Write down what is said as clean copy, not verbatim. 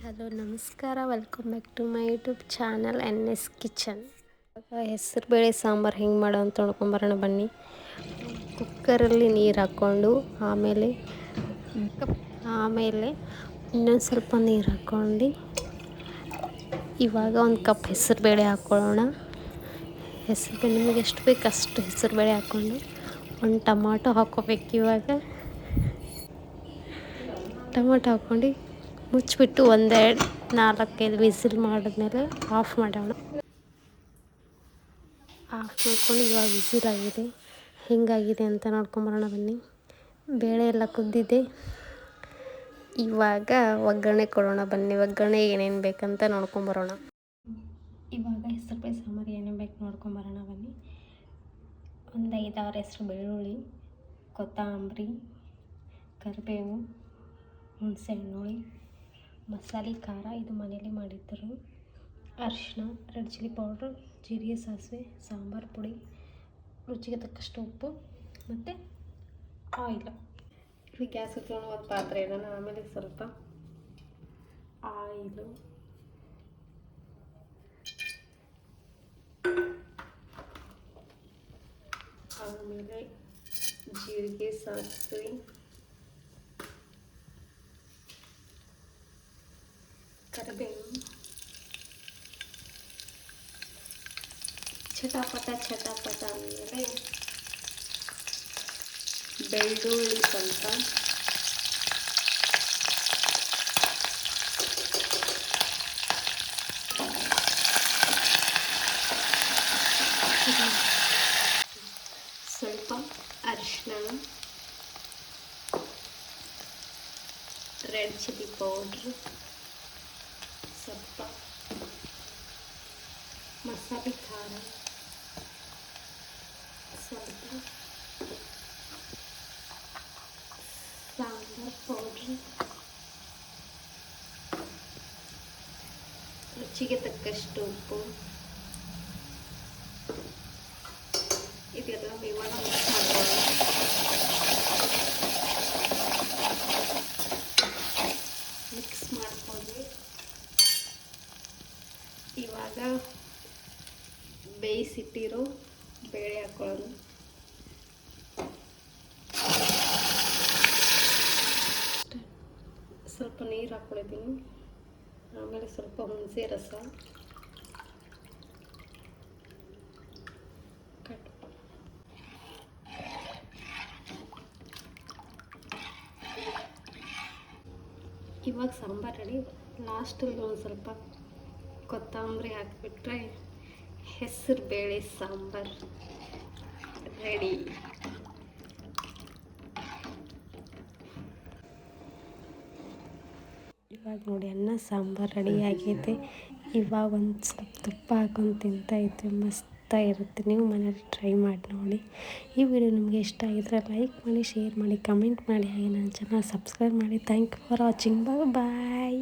Hello ನಮಸ್ಕಾರ, welcome back to my YouTube channel NS kitchen. ಹೆಸರು ಬೇಳೆ ಸಾಂಬಾರು ಹೆಂಗೆ ಮಾಡೋ ಅಂತ ನೋಡ್ಕೊಂಬರೋಣ ಬನ್ನಿ. ಕುಕ್ಕರಲ್ಲಿ ನೀರು ಹಾಕ್ಕೊಂಡು ಆಮೇಲೆ ಇನ್ನೊಂದು ಸ್ವಲ್ಪ ನೀರು ಹಾಕ್ಕೊಂಡು ಇವಾಗ ಒಂದು ಕಪ್ ಹೆಸರು ಬೇಳೆ ಹಾಕ್ಕೊಳ್ಳೋಣ. ಹೆಸರು ಬೇಳೆ ನಿಮಗೆ ಎಷ್ಟು ಬೇಕು ಅಷ್ಟು ಹೆಸರು ಬೇಳೆ ಹಾಕ್ಕೊಂಡು ಒಂದು ಟೊಮಾಟೊ ಹಾಕ್ಕೋಬೇಕು. ಇವಾಗ ಟೊಮಾಟೊ ಹಾಕ್ಕೊಂಡು ಮುಚ್ಚಿಬಿಟ್ಟು 4-5 ವಿಸಿಲ್ ಮಾಡಿದ್ಮೇಲೆ ಆಫ್ ಮಾಡೋಣ. ಆಫ್ ಮಾಡ್ಕೊಂಡು ಇವಾಗ ವಿಸಿಲ್ ಆಗಿದೆ, ಹೆಂಗಾಗಿದೆ ಅಂತ ನೋಡ್ಕೊಂಬರೋಣ ಬನ್ನಿ. ಬೇಳೆ ಎಲ್ಲ ಕುದ್ದಿದೆ. ಇವಾಗ ಒಗ್ಗರಣೆ ಕೊಡೋಣ ಬನ್ನಿ. ಒಗ್ಗರಣೆ ಏನೇನು ಬೇಕಂತ ನೋಡ್ಕೊಂಬರೋಣ. ಇವಾಗ ಹೆಸರು ಬೇಳೆ ಸಾಂಬಾರು ಏನೇನು ಬೇಕು ನೋಡ್ಕೊಂಬರೋಣ ಬನ್ನಿ. ಒಂದು 5-6 ಹೆಸರು ಬೆಳ್ಳುಳ್ಳಿ, ಕೊತ್ತಂಬರಿ, ಕರಿಬೇವು, ಹುಣಸೆ ಹಣ್ಣು, ಮಸಾಲೆ ಖಾರ ಇದು ಮನೇಲಿ ಮಾಡಿದ್ದರು, ಅರಿಶಿನ, ರೆಡ್ ಚಿಲ್ಲಿ ಪೌಡ್ರು, ಜೀರಿಗೆ, ಸಾಸಿವೆ, ಸಾಂಬಾರು ಪುಡಿ, ರುಚಿಗೆ ತಕ್ಕಷ್ಟು ಉಪ್ಪು ಮತ್ತು ಆಯಿಲು. ಇಲ್ಲಿ ಗ್ಯಾಸ್ ಹಚ್ಕೊಂಡು ಒಂದು ಪಾತ್ರೆ ಇಡೋಣ. ಆಮೇಲೆ ಸ್ವಲ್ಪ ಆಯಿಲು, ಆಮೇಲೆ ಜೀರಿಗೆ, ಸಾಸಿವೆ, ಕರಿಬೇವು, ಚಟಾಪಟ ಆದಮೇಲೆ ಬೆಳ್ಳುಳ್ಳಿ ಸ್ವಲ್ಪ, ಸ್ವಲ್ಪ ಅರಿಶಿನ, ರೆಡ್ ಚಿಲ್ಲಿ ಪೌಡ್ರು, ಸ್ವಲ್ಪ ಮಸಾಲೆ ಖಾರ, ಸ್ವಲ್ಪ ಸಾಂಬಾರು ಪೌಡ್ರು, ರುಚಿಗೆ ತಕ್ಕಷ್ಟು ಉಪ್ಪು. ಇದೆಲ್ಲ ಇವಾಗ ಮಿಕ್ಸ್ ಮಾಡ್ಕೊಳ್ಳೋಣ. ಮಿಕ್ಸ್ ಮಾಡಿಕೊಂಡು ಇವಾಗ ಬೇಯಿಸಿಟ್ಟಿರೋ ಬೇಳೆ ಹಾಕ್ಕೊಳ್ಳೋದು. ಸ್ವಲ್ಪ ನೀರು ಹಾಕ್ಕೊಂಡಿದ್ದೀನಿ. ಆಮೇಲೆ ಸ್ವಲ್ಪ ಹುಣಸೆ ರಸ, ಇವಾಗ ಸಾಂಬಾರು ರೆಡಿ. ಲಾಸ್ಟಲ್ಲಿ ಒಂದು ಸ್ವಲ್ಪ ಕೊತ್ತಂಬರಿ ಹಾಕಿಬಿಟ್ರೆ ಹೆಸರು ಬೇಳೆ ಸಾಂಬಾರು ರೆಡಿ. ಇವಾಗ ನೋಡಿ ಅನ್ನ ಸಾಂಬಾರು ರೆಡಿಯಾಗಿದೆ. ಇವಾಗ ಒಂದು ಸ್ವಲ್ಪ ತುಪ್ಪ ಹಾಕೊಂಡು ತಿಂತಾಯಿದ್ರೆ ಮಸ್ತಾಗಿರುತ್ತೆ. ನೀವು ಮನೇಲಿ ಟ್ರೈ ಮಾಡಿ ನೋಡಿ. ಈ ವಿಡಿಯೋ ನಿಮಗೆ ಇಷ್ಟ ಆಗಿದ್ರೆ ಲೈಕ್ ಮಾಡಿ, ಶೇರ್ ಮಾಡಿ, ಕಮೆಂಟ್ ಮಾಡಿ, ಹಾಗೆ ನನ್ನ ಚಾನಲ್ ಸಬ್ಸ್ಕ್ರೈಬ್ ಮಾಡಿ. Thank you for watching. Bye.